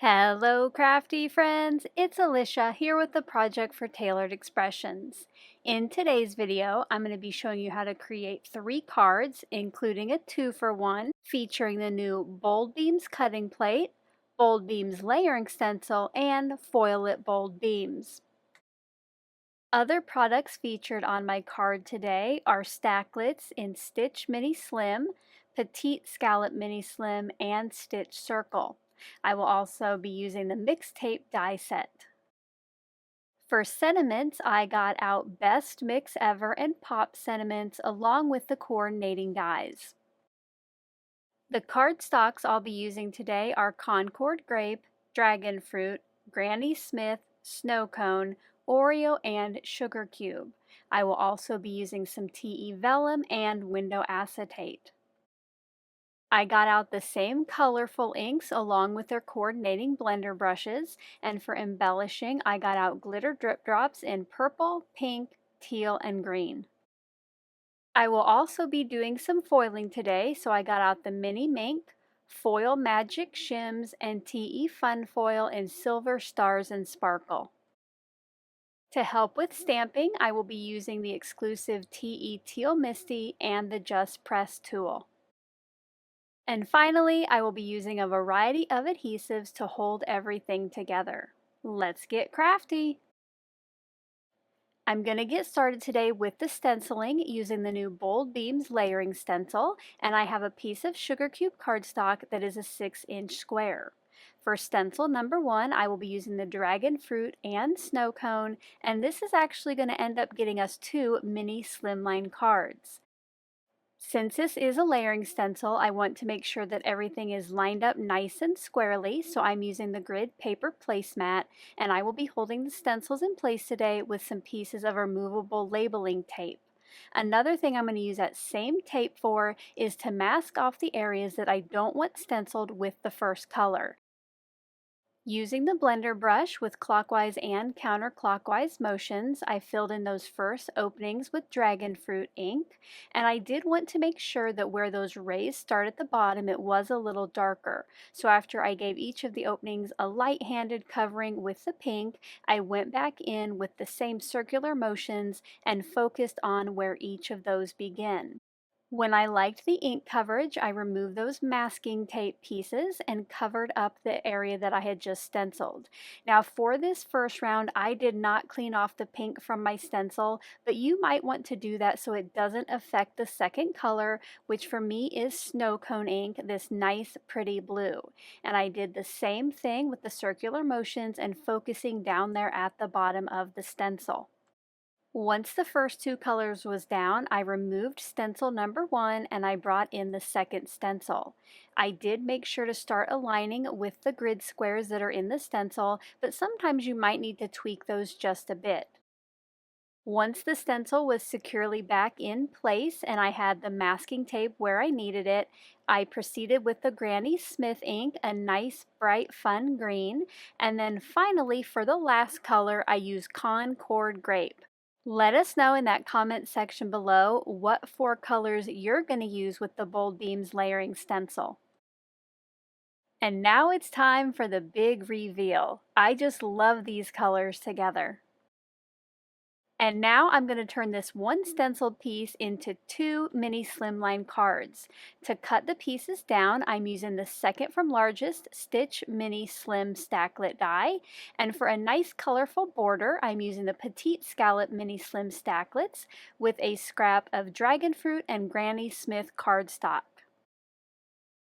Hello crafty friends, it's Alicia here with the project for Tailored Expressions. In today's video, I'm going to be showing you how to create 3 cards, including a 2-for-1, featuring the new Bold Beams cutting plate, Bold Beams layering stencil, and foil lit bold beams. Other products featured on my card today are Stacklets in Stitch Mini Slim, Petite Scallop Mini Slim, and Stitch Circle. I will also be using the mixtape die set. For sentiments, I got out Best Mix Ever and Pop sentiments along with the coordinating dies. The cardstocks I'll be using today are Concord Grape, Dragon Fruit, Granny Smith, Snow Cone, Oreo, and Sugar Cube. I will also be using some TE Vellum and Window Acetate. I got out the same colorful inks along with their coordinating blender brushes, and for embellishing I got out glitter drip drops in purple, pink, teal, and green. I will also be doing some foiling today, so I got out the Mini Mink, Foil Magic Shims, and TE Fun Foil in Silver Stars and Sparkle. To help with stamping, I will be using the exclusive TE Teal Misty and the Just Press tool. And finally, I will be using a variety of adhesives to hold everything together. Let's get crafty! I'm going to get started today with the stenciling using the new Bold Beams layering stencil, and I have a piece of sugar cube cardstock that is a 6-inch square. For stencil number 1, I will be using the Dragon Fruit and Snow Cone, and this is actually going to end up getting us 2 mini slimline cards. Since this is a layering stencil, I want to make sure that everything is lined up nice and squarely, so I'm using the grid paper placemat, and I will be holding the stencils in place today with some pieces of removable labeling tape. Another thing I'm going to use that same tape for is to mask off the areas that I don't want stenciled with the first color. Using the blender brush with clockwise and counterclockwise motions, I filled in those first openings with dragon fruit ink, and I did want to make sure that where those rays start at the bottom it was a little darker. So after I gave each of the openings a light-handed covering with the pink, I went back in with the same circular motions and focused on where each of those begin. When I liked the ink coverage, I removed those masking tape pieces and covered up the area that I had just stenciled. Now for this first round, I did not clean off the pink from my stencil, but you might want to do that so it doesn't affect the second color, which for me is Snow Cone ink, this nice pretty blue. And I did the same thing with the circular motions and focusing down there at the bottom of the stencil. Once the first 2 colors was down, I removed stencil number 1 and I brought in the second stencil. I did make sure to start aligning with the grid squares that are in the stencil, but sometimes you might need to tweak those just a bit. Once the stencil was securely back in place and I had the masking tape where I needed it, I proceeded with the Granny Smith ink, a nice bright fun green, and then finally for the last color I used Concord Grape. Let us know in that comment section below what 4 colors you're going to use with the Bold Beams layering stencil. And now it's time for the big reveal. I just love these colors together. And now I'm going to turn this one stenciled piece into 2 mini slimline cards. To cut the pieces down, I'm using the second from largest Stitch Mini Slim Stacklet die. And for a nice colorful border, I'm using the Petite Scallop Mini Slim Stacklets with a scrap of Dragon Fruit and Granny Smith cardstock.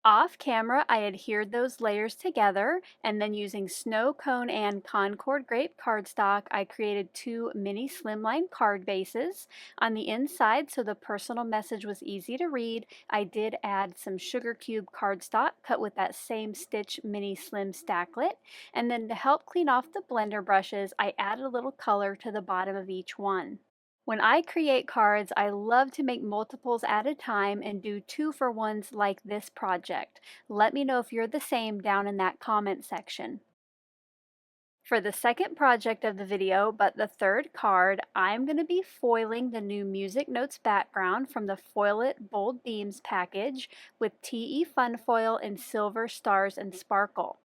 Off camera, I adhered those layers together, and then using Snow Cone and Concord Grape cardstock, I created 2 mini slimline card bases. On the inside, so the personal message was easy to read, I did add some sugar cube cardstock cut with that same Stitch Mini Slim Stacklet, and then to help clean off the blender brushes, I added a little color to the bottom of each one. When I create cards, I love to make multiples at a time and do 2-for-1s like this project. Let me know if you're the same down in that comment section. For the second project of the video, but the third card, I'm going to be foiling the new Music Notes background from the Foil It Bold Beams package with TE Fun Foil in Silver Stars and Sparkle.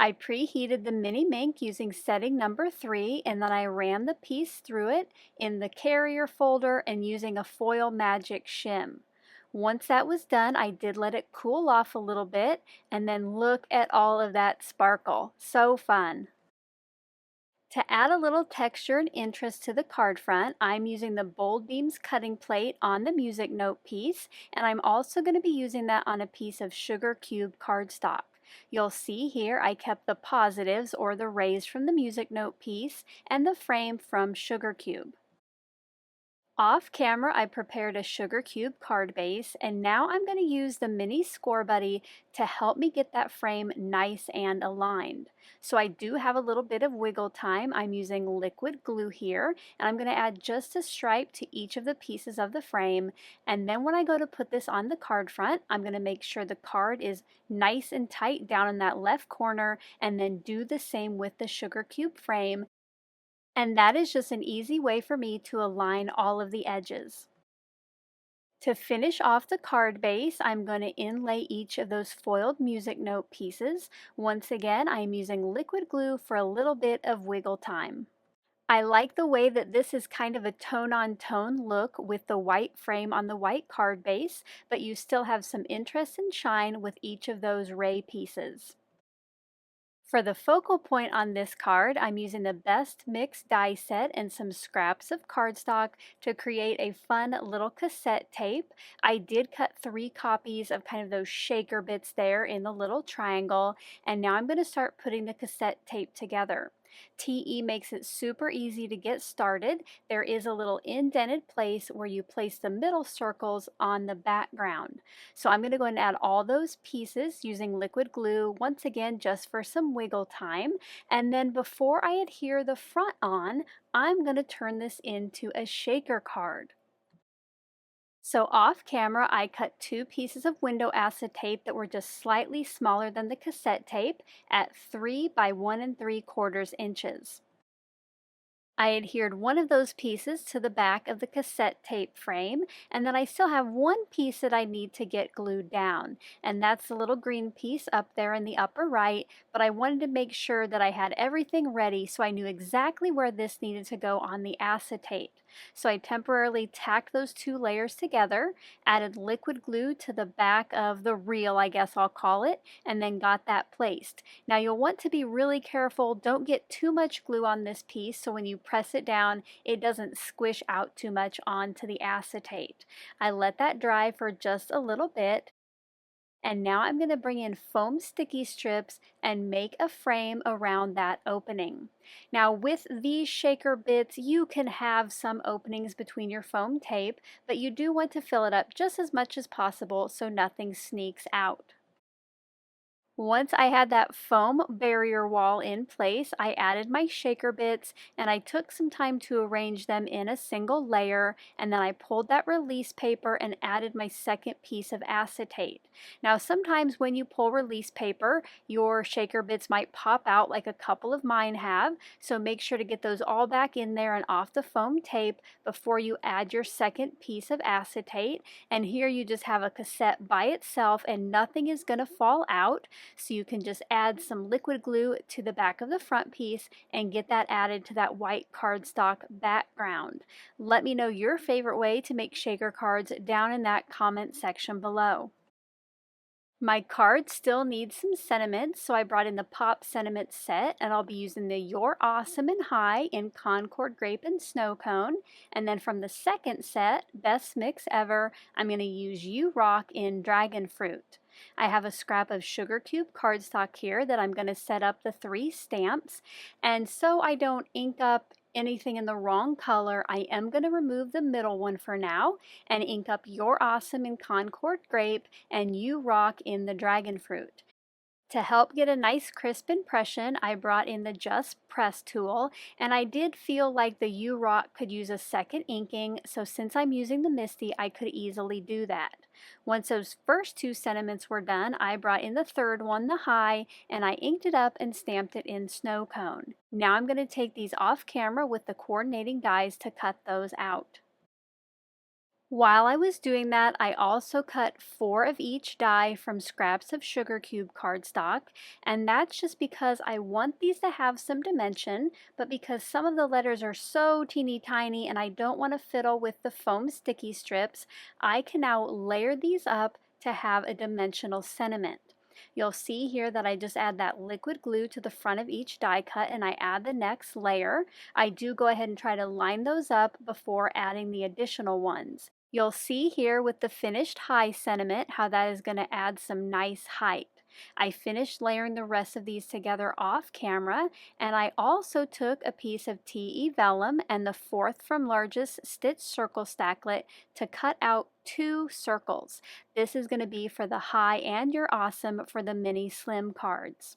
I preheated the mini Mink using setting number 3, and then I ran the piece through it in the carrier folder and using a foil magic shim. Once that was done, I did let it cool off a little bit, and then look at all of that sparkle. So fun! To add a little texture and interest to the card front, I'm using the Bold Beams cutting plate on the music note piece, and I'm also going to be using that on a piece of sugar cube cardstock. You'll see here I kept the positives or the rays from the music note piece and the frame from sugar cube. Off camera, I prepared a sugar cube card base, and now I'm going to use the mini Score Buddy to help me get that frame nice and aligned. So I do have a little bit of wiggle time. I'm using liquid glue here, and I'm going to add just a stripe to each of the pieces of the frame. And then when I go to put this on the card front, I'm going to make sure the card is nice and tight down in that left corner, and then do the same with the sugar cube frame. And that is just an easy way for me to align all of the edges. To finish off the card base, I'm going to inlay each of those foiled music note pieces. Once again, I'm using liquid glue for a little bit of wiggle time. I like the way that this is kind of a tone-on-tone look with the white frame on the white card base, but you still have some interest and shine with each of those ray pieces. For the focal point on this card, I'm using the Best Mix die set and some scraps of cardstock to create a fun little cassette tape. I did cut 3 copies of kind of those shaker bits there in the little triangle, and now I'm going to start putting the cassette tape together. TE makes it super easy to get started. There is a little indented place where you place the middle circles on the background. So I'm going to go and add all those pieces using liquid glue, once again just for some wiggle time. And then before I adhere the front on, I'm going to turn this into a shaker card. So off camera, I cut 2 pieces of window acetate that were just slightly smaller than the cassette tape at 3 by 1 3/4 inches. I adhered one of those pieces to the back of the cassette tape frame, and then I still have one piece that I need to get glued down, and that's the little green piece up there in the upper right, but I wanted to make sure that I had everything ready so I knew exactly where this needed to go on the acetate. So I temporarily tacked those 2 layers together, added liquid glue to the back of the reel, I guess I'll call it, and then got that placed. Now you'll want to be really careful, don't get too much glue on this piece so when you press it down, it doesn't squish out too much onto the acetate. I let that dry for just a little bit. And now I'm going to bring in foam sticky strips and make a frame around that opening. Now with these shaker bits, you can have some openings between your foam tape, but you do want to fill it up just as much as possible so nothing sneaks out. Once I had that foam barrier wall in place, I added my shaker bits and I took some time to arrange them in a single layer, and then I pulled that release paper and added my second piece of acetate. Now sometimes when you pull release paper, your shaker bits might pop out like a couple of mine have, so make sure to get those all back in there and off the foam tape before you add your second piece of acetate. And here you just have a cassette by itself and nothing is going to fall out. So you can just add some liquid glue to the back of the front piece and get that added to that white cardstock background. Let me know your favorite way to make shaker cards down in that comment section below. My card still needs some sentiments, so I brought in the Pop Sentiment set, and I'll be using the You're Awesome and High in Concord Grape and Snow Cone. And then from the second set, Best Mix Ever, I'm going to use You Rock in Dragon Fruit. I have a scrap of sugar cube cardstock here that I'm going to set up the 3 stamps, and so I don't ink up anything in the wrong color, I am going to remove the middle one for now and ink up You're Awesome in Concord Grape and You Rock in the Dragon Fruit. To help get a nice crisp impression, I brought in the Just Press tool, and I did feel like the You Rock could use a second inking, so since I'm using the Misty, I could easily do that. Once those first 2 sentiments were done, I brought in the third one, the High, and I inked it up and stamped it in Snow Cone. Now I'm going to take these off camera with the coordinating dies to cut those out. While I was doing that, I also cut 4 of each die from scraps of sugar cube cardstock, and that's just because I want these to have some dimension, but because some of the letters are so teeny tiny and I don't want to fiddle with the foam sticky strips, I can now layer these up to have a dimensional sentiment. You'll see here that I just add that liquid glue to the front of each die cut and I add the next layer. I do go ahead and try to line those up before adding the additional ones. You'll see here with the finished high sentiment how that is going to add some nice height. I finished layering the rest of these together off camera, and I also took a piece of TE vellum and the fourth from largest stitch circle stacklet to cut out 2 circles. This is going to be for the high and you're awesome for the mini slim cards.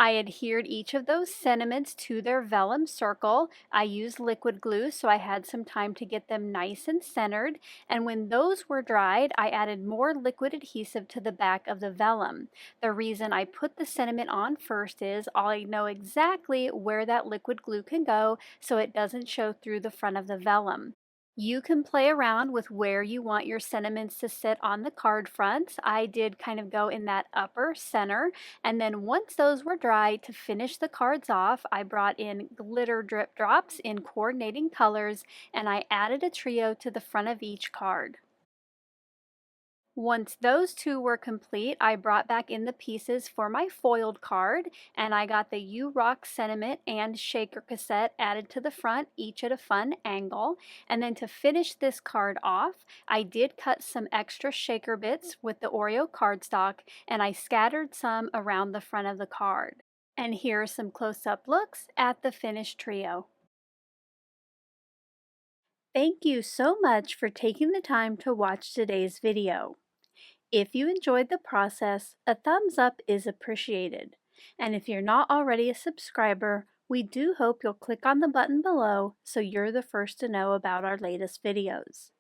I adhered each of those sentiments to their vellum circle. I used liquid glue so I had some time to get them nice and centered, and when those were dried, I added more liquid adhesive to the back of the vellum. The reason I put the sentiment on first is I know exactly where that liquid glue can go so it doesn't show through the front of the vellum. You can play around with where you want your sentiments to sit on the card fronts. I did kind of go in that upper center, and then once those were dry, to finish the cards off, I brought in glitter drip drops in coordinating colors, and I added a trio to the front of each card. Once those 2 were complete, I brought back in the pieces for my foiled card, and I got the You Rock sentiment and shaker cassette added to the front, each at a fun angle. And then to finish this card off, I did cut some extra shaker bits with the Oreo cardstock, and I scattered some around the front of the card. And here are some close-up looks at the finished trio. Thank you so much for taking the time to watch today's video. If you enjoyed the process, a thumbs up is appreciated. And if you're not already a subscriber, we do hope you'll click on the button below so you're the first to know about our latest videos.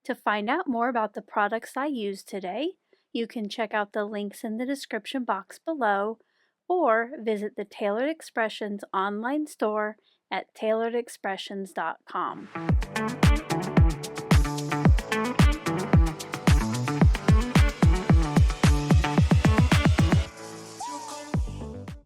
To find out more about the products I used today, you can check out the links in the description box below or visit the Tailored Expressions online store at tailoredexpressions.com.